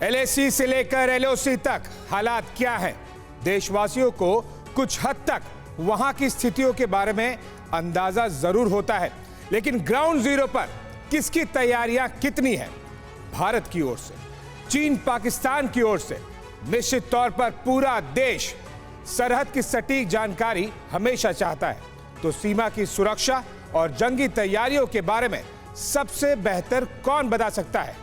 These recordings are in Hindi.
एलएसी से लेकर एलओसी तक हालात क्या है? देशवासियों को कुछ हद तक वहां की स्थितियों के बारे में अंदाजा जरूर होता है, लेकिन ग्राउंड जीरो पर किसकी तैयारियां कितनी है? भारत की ओर से, चीन पाकिस्तान की ओर से, निश्चित तौर पर पूरा देश सरहद की सटीक जानकारी हमेशा चाहता है। तो सीमा की सुरक्षा और जंगी तैयारियों के बारे में सबसे बेहतर कौन बता सकता है?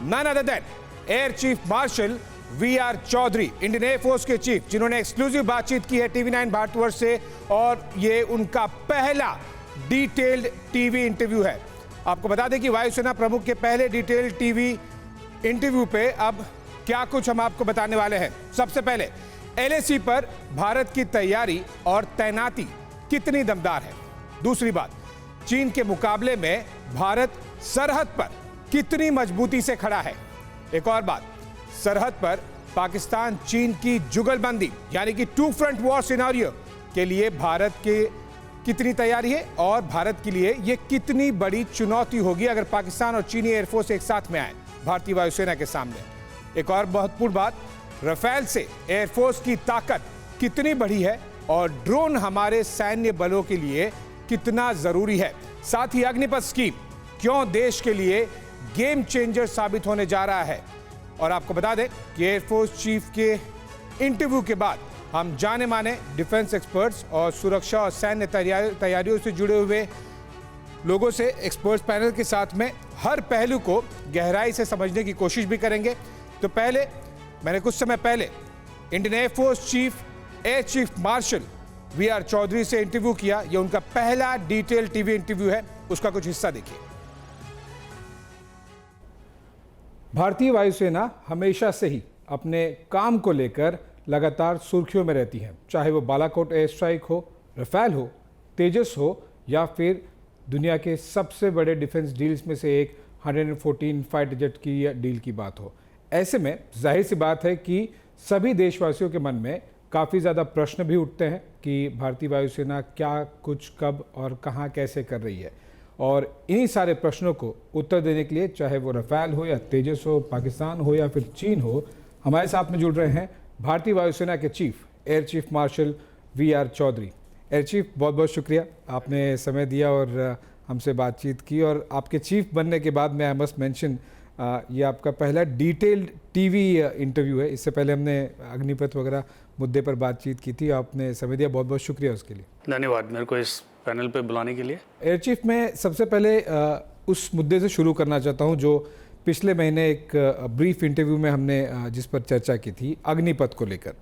None other than air chief marshal V R. Chaudhari, Indian air force के चीफ, जिन्होंने एक्सक्लूसिव बातचीत की है टीवी9 भारतवर्ष से, और ये उनका पहला डिटेल्ड टीवी इंटरव्यू है। आपको बता दें कि वायुसेना प्रमुख के पहले डिटेल्ड टीवी इंटरव्यू पे अब क्या कुछ हम आपको बताने वाले हैं। सबसे पहले एलएसी पर भारत की तैयारी और तैनाती कितनी दमदार है। दूसरी बात, चीन के मुकाबले में भारत सरहद पर कितनी मजबूती से खड़ा है। एक और बात, सरहद पर पाकिस्तान चीन की जुगलबंदी यानी कि टू फ्रंट वॉर सिनेरियो के लिए भारत के कितनी तैयारी है, और भारत के लिए यह कितनी बड़ी चुनौती होगी अगर पाकिस्तान और चीनी एयरफोर्स एक साथ में आए भारतीय वायुसेना के सामने। एक और महत्वपूर्ण बात, राफेल से एयरफोर्स की ताकत कितनी बढ़ी है और ड्रोन हमारे सैन्य बलों के लिए कितना जरूरी है। साथ ही अग्निपथ स्कीम क्यों देश के लिए गेम चेंजर साबित होने जा रहा है। और आपको बता दें कि एयरफोर्स चीफ के इंटरव्यू के बाद हम जाने माने डिफेंस एक्सपर्ट्स और सुरक्षा और सैन्य तैयारियों से जुड़े हुए लोगों से एक्सपर्ट्स पैनल के साथ में हर पहलू को गहराई से समझने की कोशिश भी करेंगे। तो पहले मैंने कुछ समय पहले Indian air force chief air chief marshal V R. Chaudhari से इंटरव्यू किया। यह उनका पहला डिटेल टीवी इंटरव्यू है, उसका कुछ हिस्सा देखिए। भारतीय वायुसेना हमेशा से ही अपने काम को लेकर लगातार सुर्खियों में रहती है, चाहे वो बालाकोट एयर स्ट्राइक हो, राफेल हो, तेजस हो, या फिर दुनिया के सबसे बड़े डिफेंस डील्स में से एक 114 फाइटर जेट की डील की बात हो। ऐसे में जाहिर सी बात है कि सभी देशवासियों के मन में काफ़ी ज़्यादा प्रश्न भी उठते हैं कि भारतीय वायुसेना क्या, कुछ, कब और कहाँ कैसे कर रही है। और इन्हीं सारे प्रश्नों को उत्तर देने के लिए, चाहे वो राफेल हो या तेजस हो, पाकिस्तान हो या फिर चीन हो, हमारे साथ में जुड़ रहे हैं भारतीय वायुसेना के chief air chief marshal V R. Chaudhari. Air chief, बहुत बहुत शुक्रिया, आपने समय दिया और हमसे बातचीत की। और आपके चीफ बनने के बाद में आई मस्ट मेंशन, ये आपका पहला डिटेल्ड टीवी इंटरव्यू है। इससे पहले हमने अग्निपथ वगैरह मुद्दे पर बातचीत की थी, आपने समय दिया, बहुत बहुत शुक्रिया उसके लिए। धन्यवाद मेरे को इस पैनल पे बुलाने के लिए। एयर चीफ, मैं सबसे पहले उस मुद्दे से शुरू करना चाहता हूं जो पिछले महीने एक ब्रीफ इंटरव्यू में हमने जिस पर चर्चा की थी, अग्निपथ को लेकर।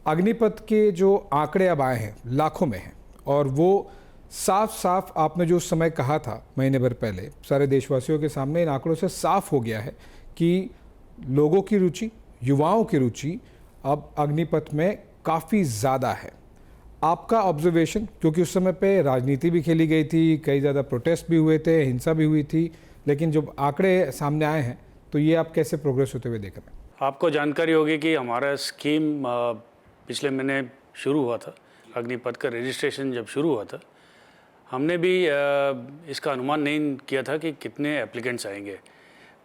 अग्निपथ के जो आंकड़े अब आए हैं लाखों में हैं, और वो साफ साफ आपने जो उस समय कहा था महीने भर पहले सारे देशवासियों के सामने, इन आंकड़ों से साफ हो गया है कि लोगों की रुचि, युवाओं की रुचि अब अग्निपथ में काफ़ी ज़्यादा है। आपका ऑब्जर्वेशन, क्योंकि उस समय पे राजनीति भी खेली गई थी, कई ज़्यादा प्रोटेस्ट भी हुए थे, हिंसा भी हुई थी, लेकिन जब आंकड़े सामने आए हैं तो ये आप कैसे प्रोग्रेस होते हुए देख रहे हैं? आपको जानकारी होगी कि हमारा स्कीम पिछले महीने शुरू हुआ था। अग्निपथ का रजिस्ट्रेशन जब शुरू हुआ था, हमने भी इसका अनुमान नहीं किया था कि कितने एप्लीकेंट्स आएंगे,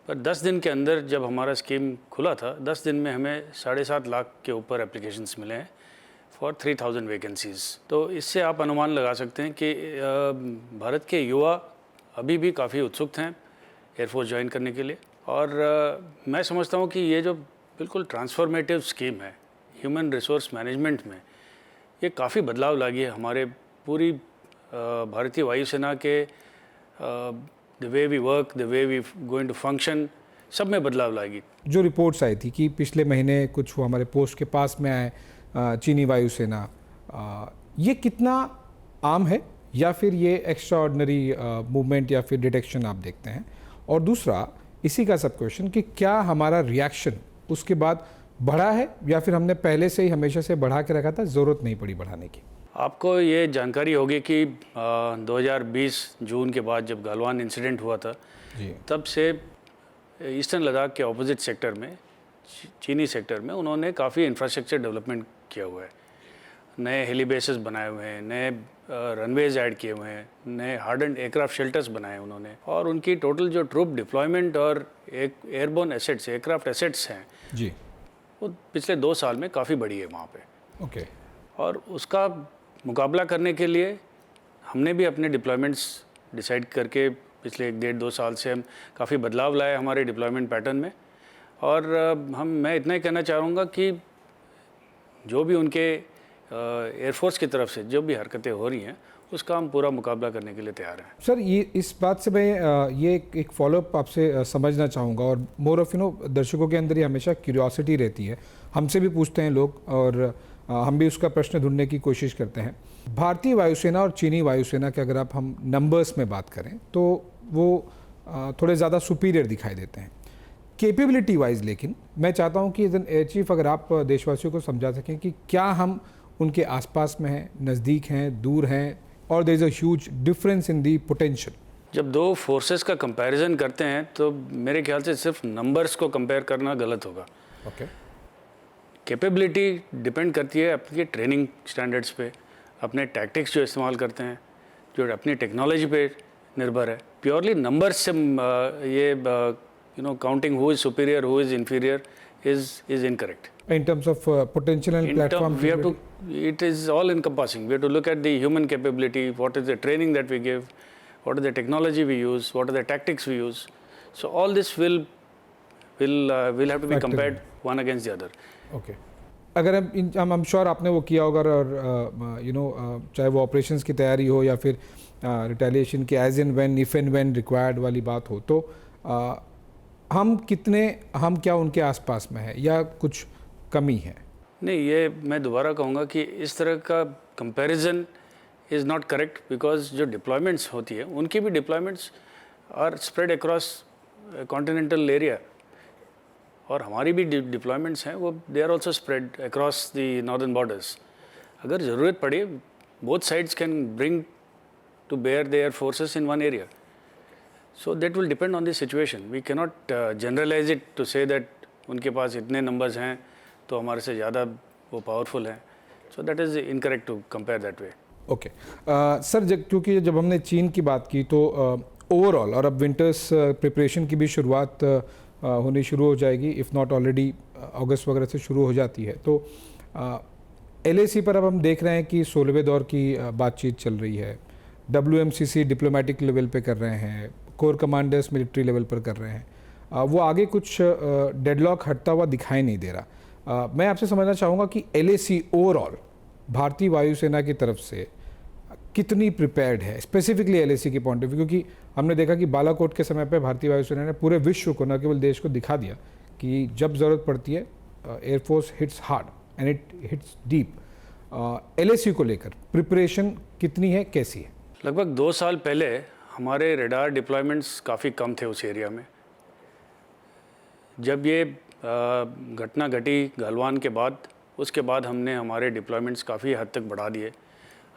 पर 10 दिन के अंदर जब हमारा स्कीम खुला था, 10 दिन में हमें 7.5 लाख के ऊपर एप्लीकेशंस मिले हैं फॉर 3000 वैकेंसीज़। तो इससे आप अनुमान लगा सकते हैं कि भारत के युवा अभी भी काफ़ी उत्सुक हैं एयरफोर्स ज्वाइन करने के लिए। और मैं समझता हूँ कि ये जो बिल्कुल ट्रांसफॉर्मेटिव स्कीम है ह्यूमन रिसोर्स मैनेजमेंट में, ये काफ़ी बदलाव लागी है हमारे पूरी भारतीय वायुसेना के the way we work, the way we going to function, सब में बदलाव लाएगी। जो रिपोर्ट्स आई थी कि पिछले महीने कुछ वो हमारे पोस्ट के पास में आए चीनी वायुसेना, ये कितना आम है या फिर ये एक्स्ट्रा ऑर्डिनरी मूवमेंट या फिर डिटेक्शन आप देखते हैं? और दूसरा इसी का सब क्वेश्चन कि क्या हमारा रिएक्शन उसके बाद बढ़ा है या फिर हमने पहले से ही हमेशा से बढ़ा के रखा था, ज़रूरत नहीं पड़ी बढ़ाने की? आपको ये जानकारी होगी कि 2020 जून के बाद जब गलवान इंसिडेंट हुआ था, तब से ईस्टर्न लद्दाख के ऑपोजिट सेक्टर में, चीनी सेक्टर में, उन्होंने काफ़ी इंफ्रास्ट्रक्चर डेवलपमेंट किया हुआ है। नए हेली बेसिस बनाए हुए हैं, नए रनवेज ऐड किए हुए हैं, नए हार्डन्ड एयरक्राफ्ट शेल्टर्स बनाए हैं उन्होंने, और उनकी टोटल जो ट्रूप डिप्लॉयमेंट और एक एयरबोर्न एसेट्स, एयरक्राफ्ट एसेट्स हैं जी, वो पिछले 2 साल में काफ़ी बढ़ी है वहाँ पे। ओके, और उसका मुकाबला करने के लिए हमने भी अपने डिप्लॉयमेंट्स डिसाइड करके पिछले 1-1.5-2 साल से हम काफ़ी बदलाव लाए हमारे डिप्लॉयमेंट पैटर्न में। और मैं इतना ही कहना चाहूँगा कि जो भी उनके एयरफोर्स की तरफ से जो भी हरकतें हो रही हैं उसका हम पूरा मुकाबला करने के लिए तैयार हैं। सर ये इस बात से मैं ये एक फॉलोअप आपसे समझना चाहूँगा, और मोर ऑफ दर्शकों के अंदर ये हमेशा क्यूरियोसिटी रहती है, हमसे भी पूछते हैं लोग, और हम भी उसका प्रश्न ढूंढने की कोशिश करते हैं। भारतीय वायुसेना और चीनी वायुसेना के अगर आप हम नंबर्स में बात करें तो वो थोड़े ज़्यादा सुपीरियर दिखाई देते हैं कैपेबिलिटी वाइज, लेकिन मैं चाहता हूं कि एज एन एयर चीफ अगर आप देशवासियों को समझा सकें कि क्या हम उनके आसपास में हैं, नज़दीक हैं, दूर हैं, और there is a huge difference in the potential. जब दो फोर्सेस का कंपैरिजन करते हैं तो मेरे ख्याल से सिर्फ नंबर्स को कंपेयर करना गलत होगा। ओके, कैपेबिलिटी डिपेंड करती है अपनी ट्रेनिंग स्टैंडर्ड्स पे, अपने टैक्टिक्स जो इस्तेमाल करते हैं, जो अपनी टेक्नोलॉजी पे निर्भर है। प्योरली नंबर्स से ये counting who is superior who is inferior is incorrect. in terms of potential and platform We have to, capability? it is all encompassing. We have to look at the human capability, what is the training that we give, what is the technology we use, what are the tactics we use. So all this will have to be compared one against the other. Okay, अगर हम I'm sure आपने वो किया होगा, और चाहे वो ऑपरेशंस की तैयारी हो या फिर रिटेलिएशन की as and when, if and when required वाली बात हो, तो हम क्या उनके आसपास में है या कुछ कमी है? नहीं, ये मैं दोबारा कहूँगा कि इस तरह का comparison is not correct, because जो डिप्लॉयमेंट्स होती है उनकी भी deployments are spread across continental area, और हमारी भी डिप्लॉयमेंट्स हैं वो they are also spread across the northern borders. अगर ज़रूरत पड़े both sides can bring to bear their forces in one area, so that will depend on the situation. We cannot generalise it to say that उनके पास इतने नंबर्स हैं तो हमारे से ज़्यादा वो पावरफुल हैं, so that is incorrect to compare that way. Okay sir, क्योंकि जब हमने चीन की बात की तो ओवरऑल, और अब विंटर्स प्रिपरेशन की भी शुरुआत होनी शुरू हो जाएगी, इफ़ नॉट ऑलरेडी अगस्त वगैरह से शुरू हो जाती है, तो LAC पर अब हम देख रहे हैं कि 16वें दौर की बातचीत चल रही है, WMCC डिप्लोमेटिक लेवल पे कर रहे हैं, कोर कमांडर्स मिलिट्री लेवल पर कर रहे हैं, वो आगे कुछ डेडलॉक हटता हुआ दिखाई नहीं दे रहा। मैं आपसे समझना चाहूँगा कि LAC ओवरऑल भारतीय वायुसेना की तरफ से कितनी प्रिपेयर्ड है, स्पेसिफिकली LAC की पॉइंट ऑफ व्यू, क्योंकि हमने देखा कि बालाकोट के समय पे भारतीय वायुसेना ने पूरे विश्व को, न केवल देश को, दिखा दिया कि जब ज़रूरत पड़ती है air force hits hard and it hits deep. LAC को लेकर प्रिपरेशन कितनी है, कैसी है? लगभग 2 साल पहले हमारे रेडार डिप्लॉयमेंट्स काफ़ी कम थे उस एरिया में। जब ये घटना घटी गलवान के बाद, उसके बाद हमने हमारे डिप्लॉयमेंट्स काफ़ी हद तक बढ़ा दिए।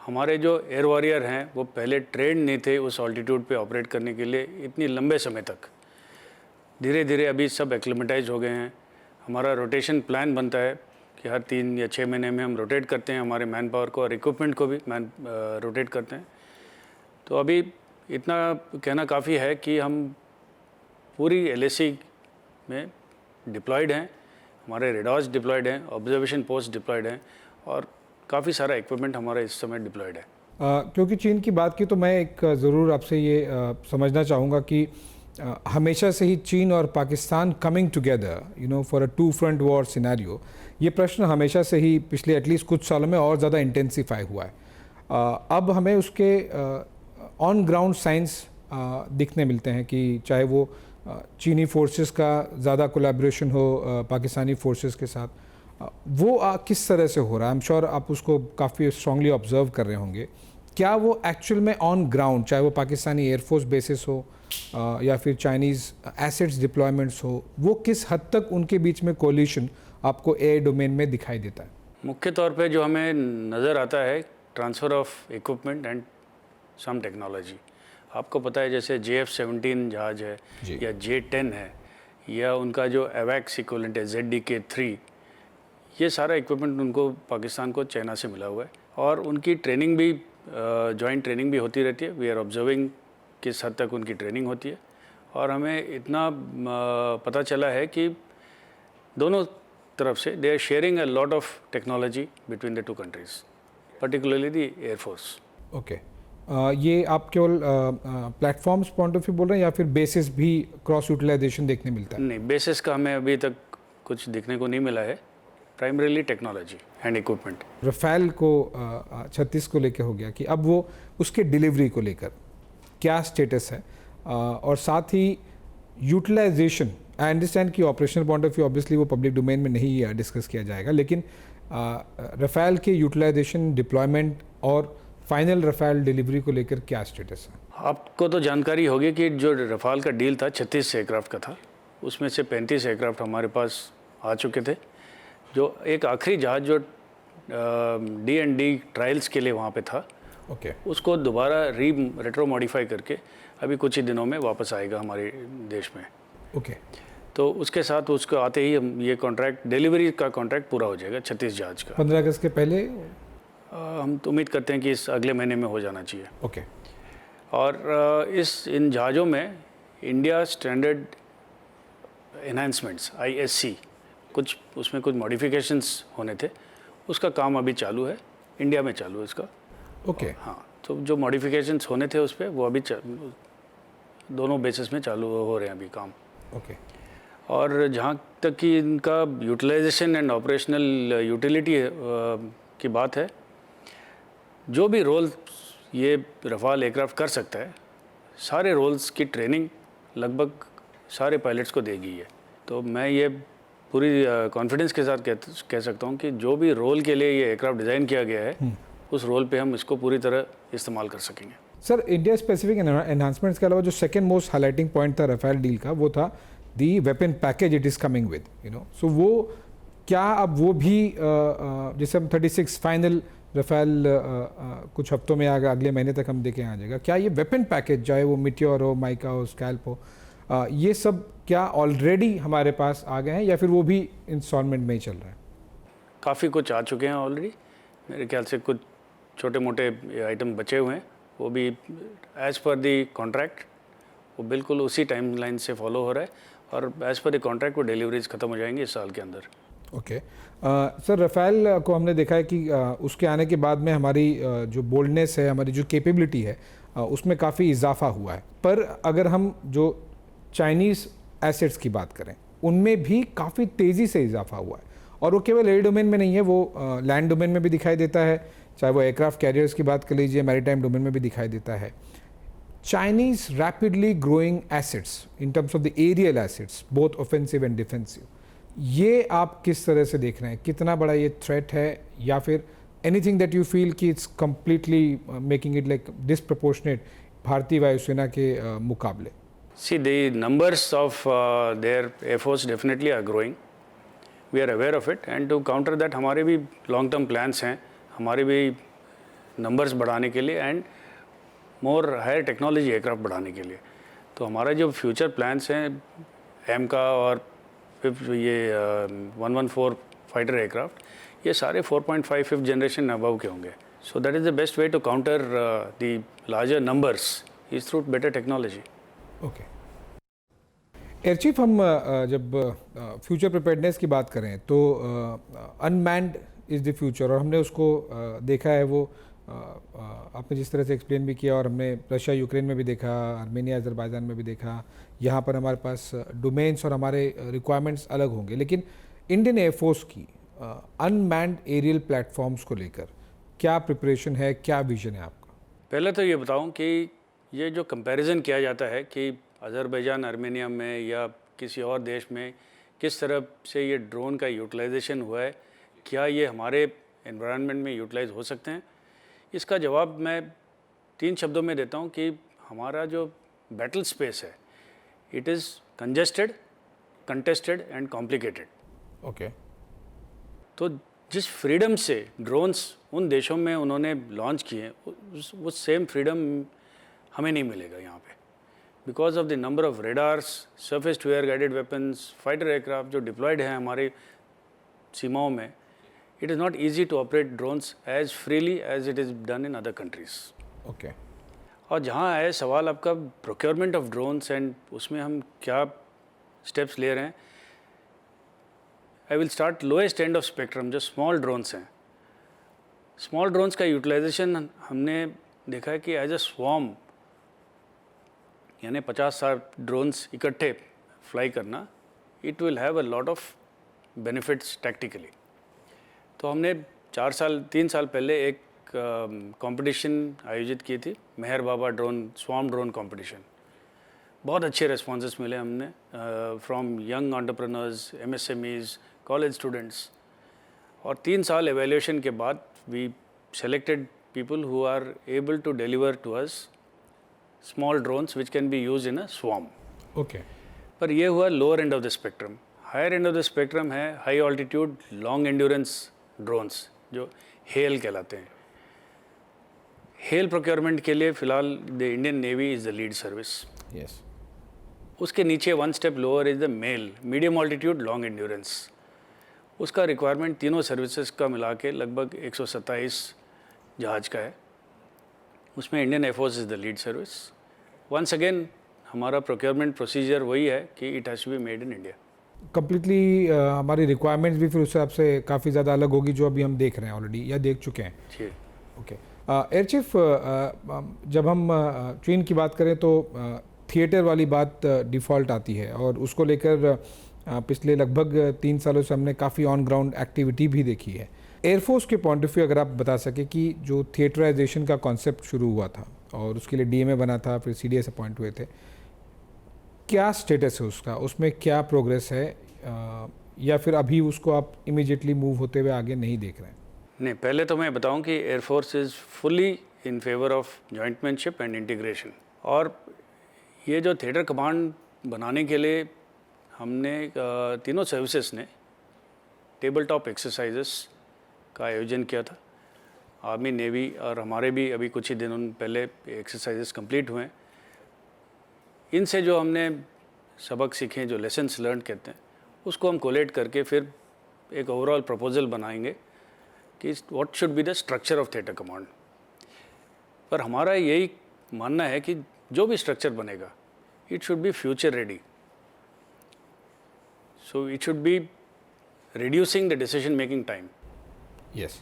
हमारे जो एयर वॉरियर हैं वो पहले ट्रेंड नहीं थे उस ऑल्टीट्यूड पे ऑपरेट करने के लिए इतनी लंबे समय तक। धीरे धीरे अभी सब एक्लिमेटाइज हो गए हैं। हमारा रोटेशन प्लान बनता है कि हर 3 या 6 महीने में हम रोटेट करते हैं हमारे मैन पावर को, और इक्विपमेंट को भी रोटेट करते हैं। तो अभी इतना कहना काफ़ी है कि हम पूरी LAC में डिप्लॉयड हैं, हमारे रेडार्स डिप्लॉयड हैं, ऑब्जर्वेशन पोस्ट डिप्लॉयड हैं, और काफ़ी सारा इक्विपमेंट हमारा इस समय डिप्लॉयड है। क्योंकि चीन की बात की तो मैं एक ज़रूर आपसे ये समझना चाहूँगा कि हमेशा से ही चीन और Pakistan coming together for a 2 front war scenario, ये प्रश्न हमेशा से ही पिछले एटलीस्ट कुछ सालों में और ज़्यादा इंटेंसिफाई हुआ है। अब हमें उसके ऑन ग्राउंड साइंस दिखने मिलते हैं कि चाहे वो चीनी फोर्सेस का ज़्यादा कोलैबोरेशन हो पाकिस्तानी फोर्सेस के साथ, वो किस तरह से हो रहा है? आई एम श्योर आप उसको काफ़ी स्ट्रांगली ऑब्जर्व कर रहे होंगे। क्या वो एक्चुअल में ऑन ग्राउंड, चाहे वो पाकिस्तानी एयरफोर्स बेसिस हो या फिर चाइनीज़ एसेट्स डिप्लॉयमेंट्स हो, वो किस हद तक उनके बीच में कोलिशन आपको एयर डोमेन में दिखाई देता है? मुख्य तौर पे जो हमें नज़र आता है transfer of equipment and some technology. आपको पता है जैसे JF-17 जहाज़ है या J-10 है, या उनका जो एवैक्स इक्विवेलेंट है ZDK-3, ये सारा इक्विपमेंट उनको पाकिस्तान को चाइना से मिला हुआ है और उनकी ट्रेनिंग भी जॉइंट ट्रेनिंग भी होती रहती है। वी आर ऑब्जर्विंग किस हद तक उनकी ट्रेनिंग होती है और हमें इतना पता चला है कि दोनों तरफ से they are sharing a lot of technology between the two countries, particularly the air force. Okay, ये आप केवल प्लेटफॉर्म्स पॉइंट ऑफ व्यू बोल रहे हैं या फिर बेसिस भी क्रॉस यूटिलाइजेशन देखने मिलता है? नहीं, बेसिस का हमें अभी तक कुछ देखने को नहीं मिला है, primarily technology and equipment. Rafale को 36 को लेकर हो गया कि अब वो उसके डिलीवरी को लेकर क्या स्टेटस है, और साथ ही यूटिलाइजेशन, आई अंडरस्टैंड कि operational point of view obviously वो पब्लिक डोमेन में नहीं डिस्कस किया जाएगा, लेकिन रफेल के यूटिलाइजेशन, डिप्लॉयमेंट और फाइनल रफेल डिलीवरी को लेकर क्या स्टेटस है? आपको तो जानकारी होगी कि जो रफाल का डील था 36 एयरक्राफ्ट का था, उसमें से 35 एयरक्राफ्ट हमारे पास आ चुके थे। जो एक आखिरी जहाज़ जो D&D ट्रायल्स के लिए वहाँ पे था, ओके, उसको दोबारा रेट्रो मॉडिफाई करके अभी कुछ ही दिनों में वापस आएगा हमारे देश में। ओके, तो उसके साथ उसको आते ही हम ये कॉन्ट्रैक्ट, डिलीवरी का कॉन्ट्रैक्ट पूरा हो जाएगा 36 जहाज़ का। 15 अगस्त के पहले हम तो उम्मीद करते हैं कि इस अगले महीने में हो जाना चाहिए। ओके, और इन जहाज़ों में इंडिया स्टैंडर्ड एनहांसमेंट्स ISC, कुछ उसमें कुछ मॉडिफिकेशंस होने थे, उसका काम अभी चालू है, इंडिया में चालू है इसका। ओके, हाँ, तो जो मॉडिफिकेशंस होने थे उस पर वो अभी दोनों बेसिस में चालू हो रहे हैं अभी काम। ओके, और जहाँ तक कि इनका यूटिलाइजेशन एंड ऑपरेशनल यूटिलिटी की बात है, जो भी रोल ये रफाल एयरक्राफ्ट कर सकता है, सारे रोल्स की ट्रेनिंग लगभग सारे पायलट्स को दी गई है। तो मैं ये पूरी कॉन्फिडेंस के साथ कह सकता हूँ कि जो भी रोल के लिए ये एयरक्राफ्ट डिज़ाइन किया गया है, उस रोल पे हम इसको पूरी तरह इस्तेमाल कर सकेंगे। सर, इंडिया स्पेसिफिक एनहांसमेंट्स के अलावा जो सेकंड मोस्ट हाईलाइटिंग पॉइंट था रफेल डील का, वो था the weapon package it is coming with, so वो क्या अब वो भी जैसे हम 36 फाइनल रफेल कुछ हफ्तों में अगले महीने तक हम देखें आ जाएगा, क्या ये वेपन पैकेज, चाहे वो मिटियोर हो, माइका हो, स्कैल्प हो, ये सब क्या ऑलरेडी हमारे पास आ गए हैं या फिर वो भी इंस्टॉलमेंट में ही चल रहा है? काफ़ी कुछ आ चुके हैं ऑलरेडी, मेरे ख्याल से कुछ छोटे मोटे आइटम बचे हुए हैं, वो भी एज़ पर दी कॉन्ट्रैक्ट वो बिल्कुल उसी टाइमलाइन से फॉलो हो रहा है और एज़ पर द कॉन्ट्रैक्ट वो डिलीवरीज ख़त्म हो जाएंगी इस साल के अंदर। ओके, सर, रफेल को हमने देखा है कि उसके आने के बाद में हमारी जो बोल्डनेस है, हमारी जो कैपेबिलिटी है, उसमें काफ़ी इजाफा हुआ है। पर अगर हम जो चाइनीज़ एसेट्स की बात करें, उनमें भी काफ़ी तेज़ी से इजाफा हुआ है और वो केवल एयर डोमेन में नहीं है, वो लैंड डोमेन में भी दिखाई देता है, चाहे वो एयरक्राफ्ट कैरियर्स की बात कर लीजिए, मैरीटाइम डोमेन में भी दिखाई देता है। Chinese rapidly growing assets in terms of the aerial assets, both offensive and defensive, ये आप किस तरह से देख रहे हैं? कितना बड़ा ये थ्रेट है या फिर एनीथिंग दैट यू फील कि it's completely making it like disproportionate भारतीय वायुसेना के मुकाबले? See, the numbers of their Air Force definitely are growing. We are aware of it, and to counter that हमारे भी long term plans हैं, हमारे भी numbers बढ़ाने के लिए and more higher technology aircraft बढ़ाने के लिए। तो हमारा जो future plans हैं M का और फिर ये 114 fighter aircraft, ये सारे 4.5 5th generation above के होंगे। So that is the best way to counter the larger numbers is through better technology. Okay, air chief, हम जब फ्यूचर प्रिपेयर्डनेस की बात करें तो अनमैन्ड इज़ द फ्यूचर, और हमने उसको देखा है, वो आपने जिस तरह से एक्सप्लेन भी किया, और हमने रशिया यूक्रेन में भी देखा, आर्मेनिया अज़रबैजान में भी देखा। यहाँ पर हमारे पास डोमेन्स और हमारे रिक्वायरमेंट्स अलग होंगे, लेकिन इंडियन एयरफोर्स की अनमैन्ड एरियल प्लेटफॉर्म्स को लेकर क्या प्रिपरेशन है, क्या विजन है आपका? पहले तो ये बताऊं कि ये जो कंपैरिजन किया जाता है कि अज़रबैजान, आर्मेनिया में या किसी और देश में किस तरह से ये ड्रोन का यूटिलाइजेशन हुआ है, क्या ये हमारे एनवायरनमेंट में यूटिलाइज हो सकते हैं, इसका जवाब मैं 3 शब्दों में देता हूँ कि हमारा जो बैटल स्पेस है, it is congested, contested and complicated. Okay, तो जिस फ्रीडम से ड्रोन्स उन देशों में उन्होंने लॉन्च किए, उस सेम फ्रीडम हमें नहीं मिलेगा यहाँ पे, because of the number of radars, surface to air guided weapons, fighter aircraft जो डिप्लॉयड हैं हमारे सीमाओं में, it is not easy to operate drones as freely as it is done in other countries. Okay और जहाँ है सवाल आपका प्रोक्योरमेंट ऑफ ड्रोन्स एंड उसमें हम क्या स्टेप्स ले रहे हैं, I will start lowest end of spectrum, जो स्मॉल ड्रोन्स हैं. स्मॉल ड्रोन्स का यूटिलाइजेशन हमने देखा है कि एज अ स्वॉर्म, यानी 50-60 ड्रोन्स इकट्ठे फ्लाई करना, it will have a lot of benefits tactically. तो हमने 3 साल पहले एक कंपटीशन आयोजित की थी, Meher Baba drone swarm drone competition. बहुत अच्छे रिस्पॉन्सेस मिले हमने from young entrepreneurs, MSMEs, college students. और 3 साल एवेल्यूएशन के बाद we selected people who are able to deliver to us small drones which can be use in a swarm. Okay पर ये हुआ lower end of the spectrum. Higher end of the spectrum है high altitude long endurance drones, जो हेल कहलाते हैं. हेल प्रोक्योरमेंट के लिए फ़िलहाल the Indian navy is the lead service. Yes उसके नीचे 1 step lower is the MALE medium altitude long endurance. उसका रिक्वायरमेंट तीनों सर्विसेज का मिला के लगभग 127 जहाज का है. उसमें Indian air force is the lead service. Once again हमारा प्रोक्योरमेंट प्रोसीजर वही है कि it has to be made in India. Completely हमारी रिक्वायरमेंट्स भी फिर उस हिसाब से काफ़ी ज़्यादा अलग होगी, जो अभी हम देख रहे हैं ऑलरेडी या देख चुके हैं. जी. ओके एयर चीफ, जब हम ट्रेन की बात करें तो थिएटर वाली बात डिफ़ॉल्ट आती है, और उसको लेकर पिछले लगभग 3 सालों से हमने काफ़ी ऑन ग्राउंड एक्टिविटी भी देखी है. एयरफोर्स के पॉइंट ऑफ व्यू अगर आप बता सकें कि जो थिएटराइजेशन का कॉन्सेप्ट शुरू हुआ था और उसके लिए DMA बना था, फिर CDS अपॉइंट हुए थे, क्या स्टेटस है उसका, उसमें क्या प्रोग्रेस है, या फिर अभी उसको आप इमीडिएटली मूव होते हुए आगे नहीं देख रहे हैं? नहीं, पहले तो मैं बताऊं कि air force is fully in favour of jointmanship and integration. और ये जो थिएटर कमांड बनाने के लिए हमने तीनों सर्विसेज ने टेबल टॉप एक्सरसाइजेस का आयोजन किया था. आर्मी, नेवी और हमारे भी अभी कुछ ही दिनों पहले एक्सरसाइजेस कंप्लीट हुए. इनसे जो हमने सबक सीखे, जो लेसन्स लर्न कहते हैं, उसको हम कोलेट करके फिर एक ओवरऑल प्रपोजल बनाएंगे कि what should be the structure of theatre command. पर हमारा यही मानना है कि जो भी स्ट्रक्चर बनेगा, it should be future ready. So it should be reducing the decision making time. Yes.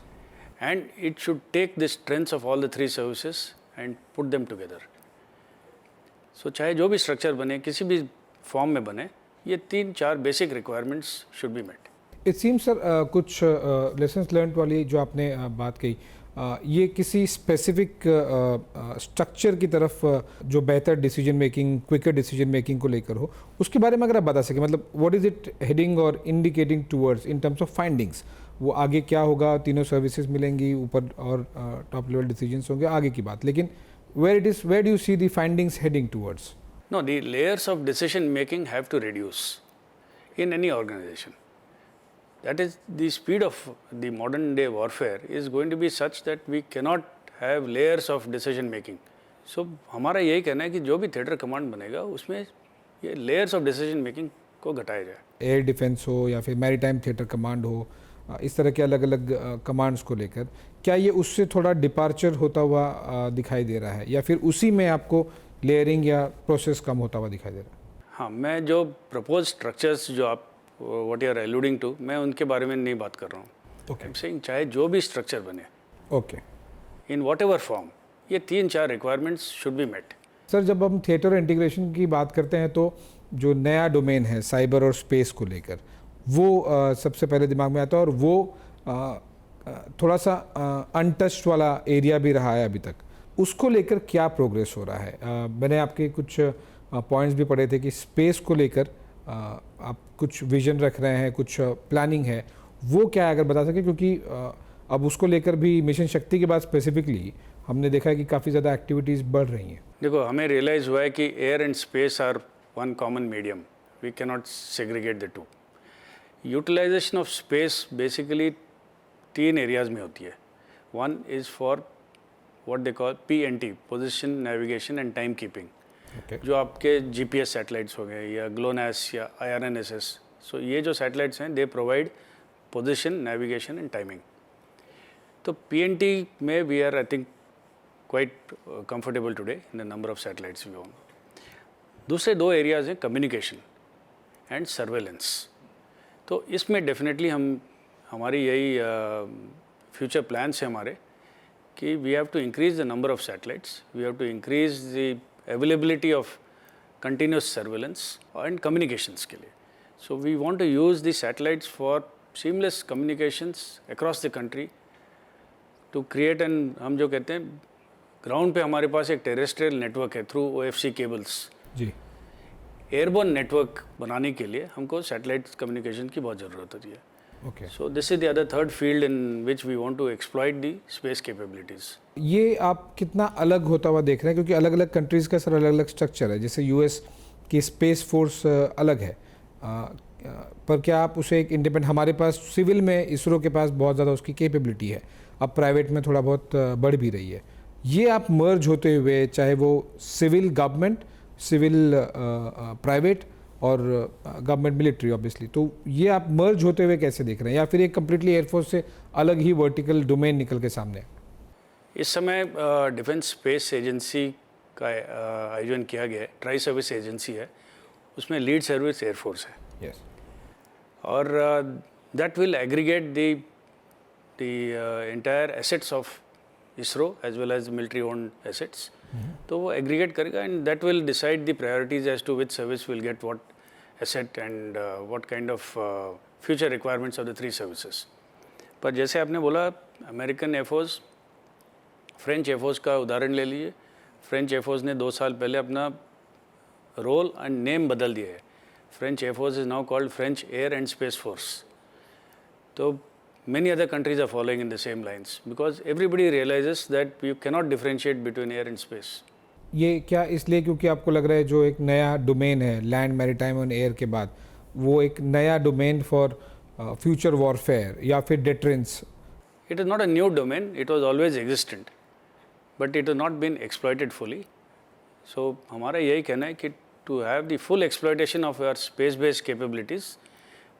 And it should take the strengths of all the 3 services and put them together. So चाहे जो भी स्ट्रक्चर बने, किसी भी फॉर्म में बने, ये 3-4 basic requirements should be met. It seems sir कुछ लेसन्स लर्न वाली जो आपने बात कही, ये किसी स्पेसिफिक स्ट्रक्चर की तरफ जो बेहतर decision making, quicker decision making को लेकर हो, उसके बारे में अगर आप बता सकें, मतलब व्हाट इज़ इट हेडिंग और indicating towards in terms of findings. वो आगे क्या होगा, तीनों सर्विसेज मिलेंगी, ऊपर और टॉप लेवल डिसीजंस होंगे, आगे की बात. लेकिन where do you see the findings heading towards? No, the layers of decision making have to reduce in any organization. That is, the speed of the modern day warfare is going to be such that we cannot have layers of decision making. So हमारा यही कहना है कि जो भी थिएटर कमांड बनेगा, उसमें ये layers of decision making को घटाया जाए. एयर डिफेंस हो या फिर मैरीटाइम थिएटर कमांड हो, इस तरह के अलग अलग कमांड्स को लेकर, क्या ये उससे थोड़ा डिपार्चर होता हुआ दिखाई दे रहा है, या फिर उसी में आपको लेयरिंग या प्रोसेस कम होता हुआ दिखाई दे रहा है? हाँ, मैं जो प्रपोज स्ट्रक्चर्स जो आप व्हाट यू आर एलूडिंग टू, मैं उनके बारे में नहीं बात कर रहा हूँ. ओके. आई एम सेइंग चाहे जो भी स्ट्रक्चर बने, okay, in whatever form, ये 3-4 requirements should be met. Sir, जब हम थिएटर इंटीग्रेशन की बात करते हैं तो जो नया डोमेन है साइबर और स्पेस को लेकर, वो सबसे पहले दिमाग में आता है, और वो थोड़ा सा अनटच्ड वाला एरिया भी रहा है अभी तक. उसको लेकर क्या प्रोग्रेस हो रहा है? मैंने आपके कुछ पॉइंट्स भी पढ़े थे कि स्पेस को लेकर आप कुछ विजन रख रहे हैं, कुछ प्लानिंग है, वो क्या है अगर बता सकें, क्योंकि अब उसको लेकर भी मिशन शक्ति के बाद स्पेसिफिकली हमने देखा है कि काफ़ी ज़्यादा एक्टिविटीज़ बढ़ रही हैं. देखो, हमें रियलाइज़ हुआ है कि air and space are one common medium. We can not segregate the two. Utilisation of space basically 3 areas में होती है. One is for what they call PNT, position, navigation and time keeping. जो आपके GPS सैटेलाइट्स हो गए, या GLONASS या IRNSS. सो ये जो सैटेलाइट्स हैं, they provide position, navigation and timing. तो PNT में we are I think quite comfortable today in the number of satellites we own. दूसरे दो एरियाज हैं कम्युनिकेशन एंड सर्वेलेंस। तो इसमें डेफिनेटली हमारी यही फ्यूचर प्लान्स हैं हमारे कि we have to increase the number of satellites, we have to increase the availability of continuous surveillance and communications के लिए। So we want to use the satellites for seamless communications across the country to create an, हम जो कहते हैं ग्राउंड पे हमारे पास एक टेरेस्ट्रियल नेटवर्क है थ्रू OFC केबल्स जी। एयरबोर्न नेटवर्क बनाने के लिए हमको सैटेलाइट कम्युनिकेशन की बहुत ज़रूरत होती है। Okay. So this is the other third field in which we want to exploit the space capabilities. ये आप कितना अलग होता हुआ देख रहे हैं, क्योंकि अलग अलग कंट्रीज़ का सर अलग अलग स्ट्रक्चर है। जैसे US की स्पेस फोर्स अलग है, पर क्या आप उसे एक इंडिपेंडेंट, हमारे पास सिविल में इसरो के पास बहुत ज़्यादा उसकी कैपेबिलिटी है, अब प्राइवेट में थोड़ा बहुत बढ़ भी रही है। ये आप मर्ज होते हुए, चाहे वो सिविल गवर्नमेंट, सिविल प्राइवेट और गवर्नमेंट मिलिट्री ऑब्वियसली, तो ये आप मर्ज होते हुए कैसे देख रहे हैं, या फिर एक कम्प्लीटली एयरफोर्स से अलग ही वर्टिकल डोमेन निकल के सामने? इस समय डिफेंस स्पेस एजेंसी का आयोजन किया गया है, ट्राई सर्विस एजेंसी है, उसमें लीड सर्विस एयरफोर्स है। यस। और that will aggregate the entire assets of ISRO as well as military owned assets. तो वो एग्रीगेट करेगा and that will decide the priorities as to which service will get what asset and what kind of future requirements of the three services. पर जैसे आपने बोला, अमेरिकन एयरफोर्स, फ्रेंच एयरफोर्स का उदाहरण ले लीजिए। फ्रेंच एयरफोर्स ने 2 साल पहले अपना रोल एंड नेम बदल दिया है। French air force is now called French air and space force. तो many other countries are following in the same lines because everybody realizes that you cannot differentiate between air and space. ये क्या इसलिए क्योंकि आपको लग रहा है जो एक नया डोमेन है लैंड, मैरीटाइम और एयर के बाद, वो एक नया डोमेन फॉर फ्यूचर वॉरफेयर या फिर deterrence? It is not a new domain, it was always existent, but it has not been exploited fully. So हमारा यही कहना है कि to have the full exploitation of our space-based capabilities,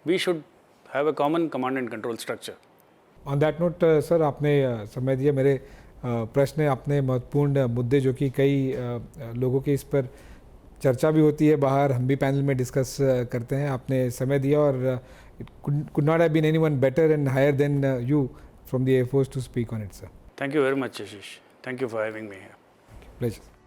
we should have a common command and control structure. On that note sir, आपने समय दिया। मेरे प्रश्न, अपने महत्वपूर्ण मुद्दे जो कि कई लोगों के इस पर चर्चा भी होती है बाहर, हम भी पैनल में डिस्कस करते हैं, आपने समय दिया और it could not have been anyone better and higher than you from the air force to speak on it sir. Thank you very much, Ashish. Thank you for having me here. Pleasure.